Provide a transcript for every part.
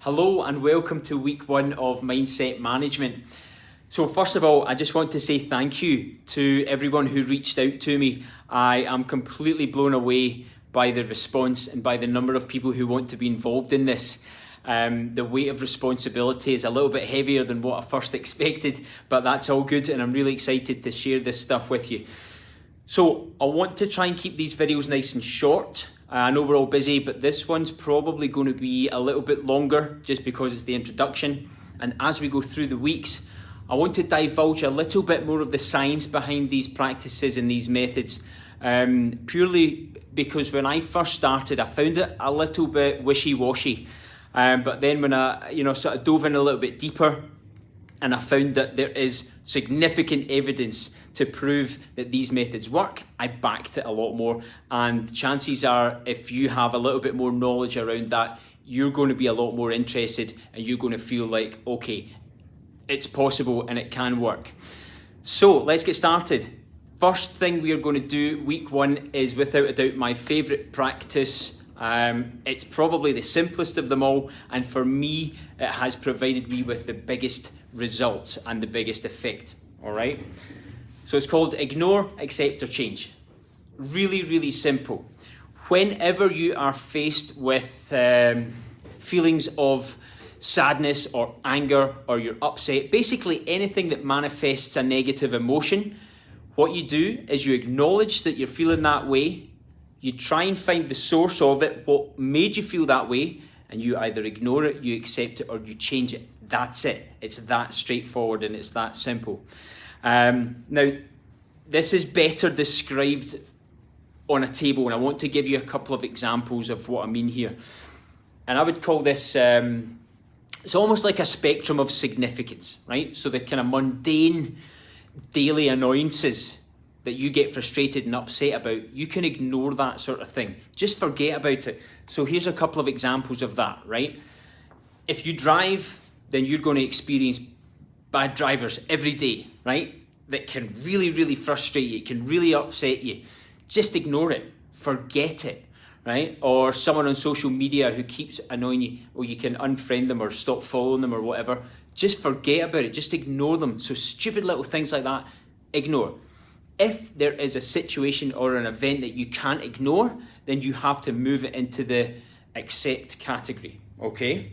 Hello and welcome to week one of Mindset Management. So first of all, I just want to say thank you to everyone who reached out to me. I am completely blown away by the response and by the number of people who want to be involved in this. The weight of responsibility is a little bit heavier than what I first expected, but that's all good and I'm really excited to share this stuff with you. So I want to try and keep these videos nice and short. I know we're all busy, but this one's probably going to be a little bit longer just because it's the introduction. And as we go through the weeks, I want to divulge a little bit more of the science behind these practices and these methods. Purely because when I first started, I found it a little bit wishy-washy. But then when I sort of dove in a little bit deeper, and I found that there is significant evidence to prove that these methods work, I backed it a lot more. And chances are, if you have a little bit more knowledge around that, you're going to be a lot more interested and you're going to feel like, okay, it's possible and it can work. So let's get started. First thing we are going to do week one is without a doubt my favorite practice. It's probably the simplest of them all, and for me it has provided me with the biggest results and the biggest effect. All right, so it's called ignore, accept or change. Really simple. Whenever you are faced with feelings of sadness or anger or you're upset, basically anything that manifests a negative emotion, what you do is you acknowledge that you're feeling that way. You try and find the source of it, what made you feel that way, and you either ignore it, you accept it, or you change it. That's it. It's that straightforward and it's that simple. Now, this is better described on a table, and I want to give you a couple of examples of what I mean here. And I would call this, it's almost like a spectrum of significance, right? So the kind of mundane daily annoyances that you get frustrated and upset about, you can ignore that sort of thing. Just forget about it. So here's a couple of examples of that, right? If you drive, then you're going to experience bad drivers every day, right? That can really frustrate you, can really upset you. Just ignore it, forget it, right? Or someone on social media who keeps annoying you, or you can unfriend them or stop following them or whatever. Just forget about it, just ignore them. So stupid little things like that, ignore. If there is a situation or an event that you can't ignore, then you have to move it into the accept category, okay?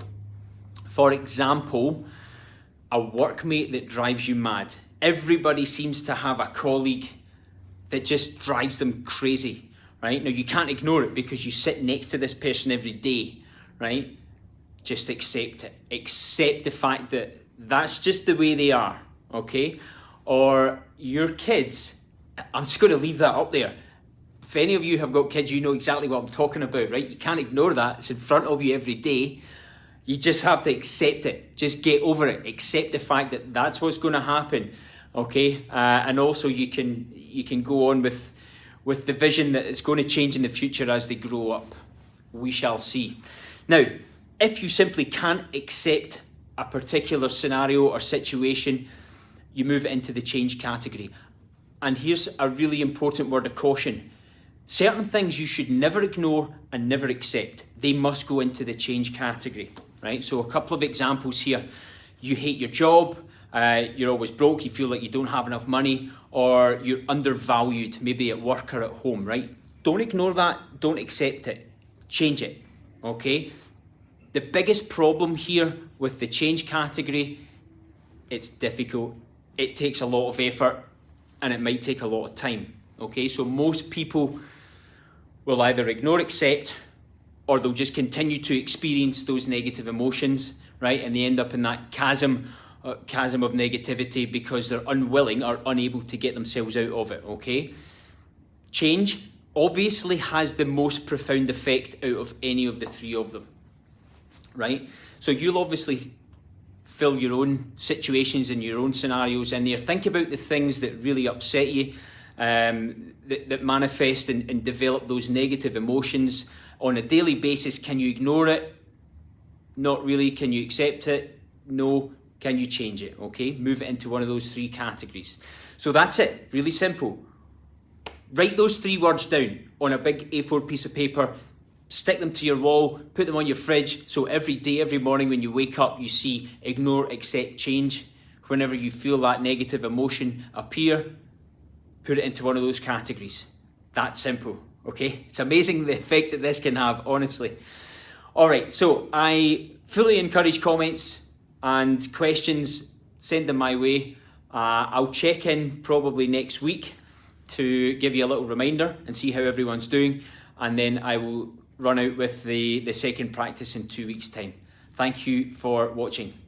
For example, a workmate that drives you mad. Everybody seems to have a colleague that just drives them crazy, right? Now, you can't ignore it because you sit next to this person every day, right? Just accept it. Accept the fact that that's just the way they are, okay? Or your kids, I'm just going to leave that up there. If any of you have got kids, you know exactly what I'm talking about, right? You can't ignore that. It's in front of you every day. You just have to accept it. Just get over it. Accept the fact that that's what's going to happen, okay? And also you can go on with the vision that it's going to change in the future as they grow up. We shall see. Now, if you simply can't accept a particular scenario or situation, you move it into the change category. And here's a really important word of caution. Certain things you should never ignore and never accept. They must go into the change category, right? So a couple of examples here. You hate your job, you're always broke, you feel like you don't have enough money, or you're undervalued, maybe at work or at home, right? Don't ignore that, don't accept it, change it, okay? The biggest problem here with the change category, it's difficult, it takes a lot of effort, and it might take a lot of time, okay? So most people will either ignore, accept, or they'll just continue to experience those negative emotions, right? And they end up in that chasm of negativity because they're unwilling or unable to get themselves out of it, okay? Change obviously has the most profound effect out of any of the three of them, right? So you'll obviously fill your own situations and your own scenarios in there. Think about the things that really upset you, that manifest and develop those negative emotions on a daily basis. Can you ignore it? Not really. Can you accept it? No. Can you change it? Okay, move it into one of those three categories. So that's it, really simple. Write those three words down on a big A4 piece of paper. stick them to your wall, put them on your fridge, so every day, every morning when you wake up, you see ignore, accept, change. Whenever you feel that negative emotion appear, put it into one of those categories. That simple, okay? It's amazing the effect that this can have, honestly. All right, so I fully encourage comments and questions. Send them my way. I'll check in probably next week to give you a little reminder and see how everyone's doing. And then I will run out with the second practice in 2 weeks' time. Thank you for watching.